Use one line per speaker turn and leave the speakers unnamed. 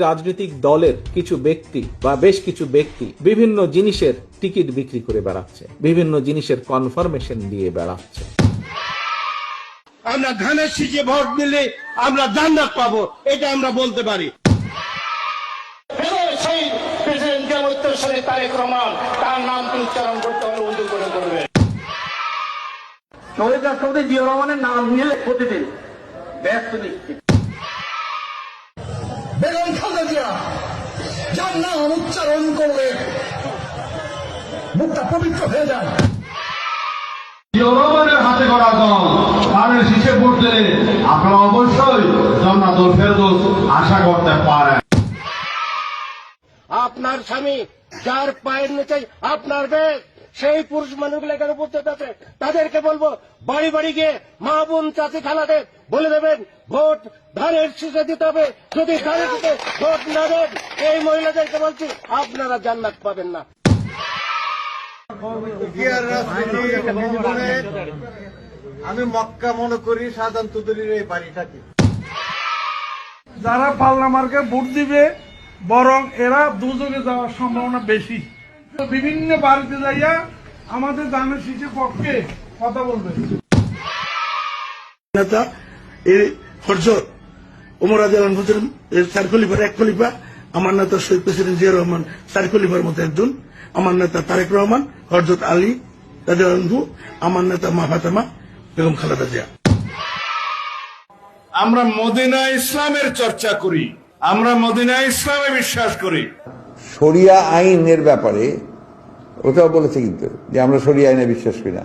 রাজনৈতিক দলের কিছু ব্যক্তি বা বেশ কিছু ব্যক্তি বিভিন্ন জিনিসের টিকিট বিক্রি করে বেড়াচ্ছে, বিভিন্ন জিনিসের কনফার্মেশন দিয়ে বেড়াচ্ছে।
আমরা ধানের শীষে ভোট দিলে আমরা জান্নাত পাবো, এটা আমরা বলতে পারি। সেই প্রেসিডেন্ট জিয়াউর রহমান তারেক রহমান, তার নাম উচ্চারণ করতে হলে উজু করে করবে।
শহীদ রাষ্ট্রপতি জিয়াউর রহমানের নাম নিলে প্রতিদিন ব্যস্ত নিশ্চিত।
বেগম খালেদা জিয়া যার নাম উচ্চারণ করলে মুখটা পবিত্র হয়ে যায়।
জিয়াউর রহমানের হাতে গড়া দল ধানের শীষে ভোট দিলে আপনারা অবশ্যই জান্নাতুল ফেরদৌস আশা করতে পারেন।
আপনার স্বামী যার পায়ের নিচে আপনার বেগ, সেই পুরুষ মানুষগুলো এখানে উপস্থিত আছে, তাদেরকে বলবো বাড়ি বাড়ি গিয়ে মা বোন চাচি খালাদের বলে দেবেন ভোট ধানের শীষে দিতে হবে। যদি ধানের শীষে ভোট না দেন, এই মহিলাদেরকে বলছি আপনারা জান্নাত পাবেন না।
আমি মক্কা মনে করি সাধারণ তুদুরির এই বাড়িটাকে।
যারা পাল্লা মার্কে ভোট দিবে বরং এরা দুজনে যাওয়ার সম্ভাবনা বেশি। বিভিন্ন বাড়িতে যাইয়া আমাদের ধানের শীষের পক্ষে কথা বলবে।
নেতা এই হযরত ওমর রাদিয়াল্লাহু আনহু চার খলিফার এক খলিফা, আমার নেতা শহীদ প্রেসিডেন্ট জিয়াউর রহমান চার খলিফার মতো একজন, আমার নেতা তারেক রহমান, হযরত আলী রাদিয়াল্লাহু আনহু, আমার নেতা মা ফাতেমা বেগম খালেদা জিয়া।
আমরা মদিনা ইসলামের চর্চা করি, আমরা মদিনা ইসলামে বিশ্বাস করি।
শরিয়া আইনের ব্যাপারে ওটাও বলেছে কিন্তু যে আমরা শরিয়া আইনে বিশ্বাস করি না।